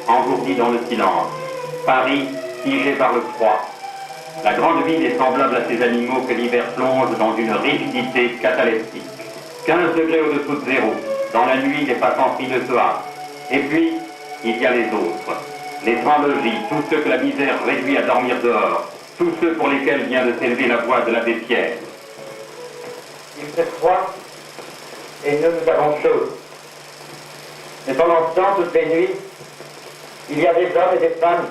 engourdi dans le silence. Paris, figé par le froid. La grande ville est semblable à ces animaux que l'hiver plonge dans une rigidité cataleptique. 15 degrés au-dessous de zéro. Dans la nuit, les passants frileux se hâtent. Et puis, il y a les autres. Les sans-logis, tous ceux que la misère réduit à dormir dehors. Tous ceux pour lesquels vient de s'élever la voix de l'abbé Pierre. Il fait froid, et nous avons chaud. Mais pendant ce temps, toutes les nuits, il y a des hommes et des femmes,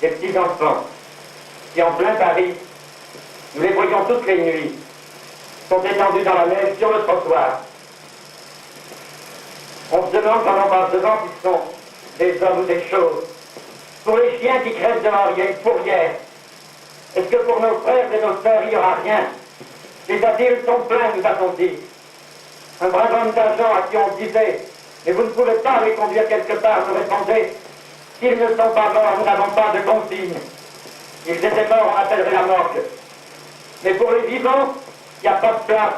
des petits-enfants, qui en plein Paris, nous les voyons toutes les nuits, sont étendus dans la neige sur le trottoir. On se demande pendant passe devant qu'ils sont des hommes ou des choses. Pour les chiens qui crèvent dehors, il y a une fourrière. Est-ce que pour nos frères et nos sœurs, il n'y aura rien? Les asiles sont pleins, nous a-t-on dit. Un brave homme d'argent à qui on disait « Mais vous ne pouvez pas les conduire quelque part », nous répondait « S'ils ne sont pas morts, nous n'avons pas de consigne. Ils étaient morts, on appellerait la morgue. Mais pour les vivants, il n'y a pas de place.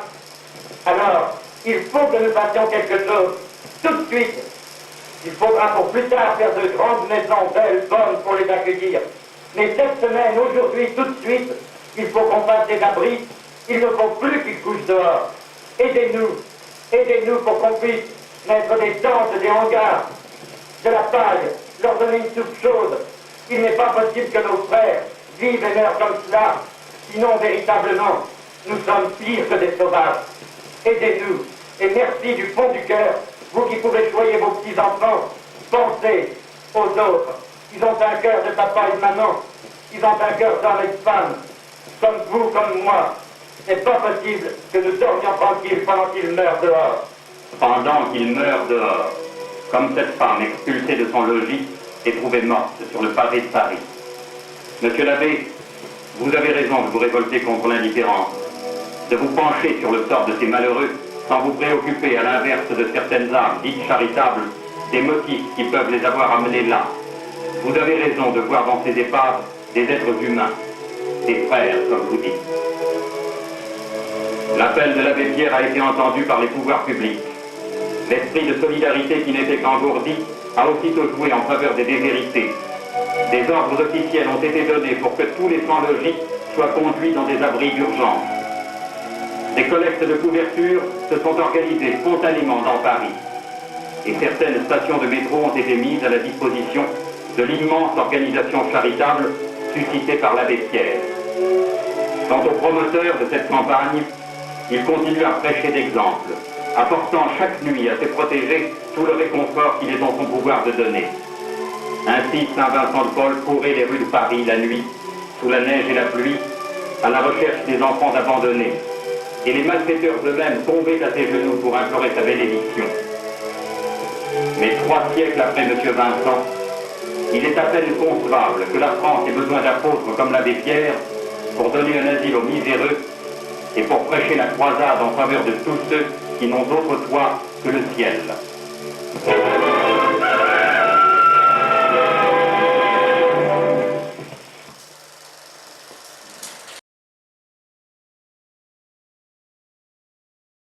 Alors, il faut que nous fassions quelque chose, tout de suite. Il faudra pour plus tard faire de grandes maisons belles, bonnes pour les accueillir. Mais cette semaine, aujourd'hui, tout de suite, il faut qu'on fasse des abris. Il ne faut plus qu'ils couchent dehors. Aidez-nous pour qu'on puisse mettre des tentes, des hangars, de la paille, leur donner une soupe chaude. Il n'est pas possible que nos frères vivent et meurent comme cela. Sinon, véritablement, nous sommes pires que des sauvages. Aidez-nous. Et merci du fond du cœur, vous qui pouvez choyer vos petits-enfants, pensez aux autres. Ils ont un cœur de papa et de maman. Ils ont un cœur d'homme et de femme. Comme vous, comme moi. C'est pas possible que nous dormions tranquilles pendant qu'ils meurent dehors. Pendant qu'ils meurent dehors, comme cette femme expulsée de son logis et trouvée morte sur le pavé de Paris. Monsieur l'abbé, vous avez raison de vous révolter contre l'indifférence, de vous pencher sur le sort de ces malheureux sans vous préoccuper, à l'inverse de certaines âmes dites charitables, des motifs qui peuvent les avoir amenés là. Vous avez raison de voir dans ces épaves des êtres humains, des frères, comme vous dites. L'appel de l'abbé Pierre a été entendu par les pouvoirs publics. L'esprit de solidarité qui n'était qu'engourdi a aussitôt joué en faveur des déshérités. Des ordres officiels ont été donnés pour que tous les sans-logis soient conduits dans des abris d'urgence. Des collectes de couverture se sont organisées spontanément dans Paris. Et certaines stations de métro ont été mises à la disposition de l'immense organisation charitable suscitée par l'abbé Pierre. Quant aux promoteurs de cette campagne, ils continuent à prêcher d'exemple, apportant chaque nuit à ses protégés tout le réconfort qu'il est en son pouvoir de donner. Ainsi, Saint Vincent de Paul courait les rues de Paris la nuit, sous la neige et la pluie, à la recherche des enfants abandonnés, et les malfaiteurs eux-mêmes tombaient à ses genoux pour implorer sa bénédiction. Mais 3 siècles après M. Vincent, il est à peine concevable que la France ait besoin d'apôtres comme l'abbé Pierre pour donner un asile aux miséreux et pour prêcher la croisade en faveur de tous ceux qui n'ont d'autre toit que le ciel.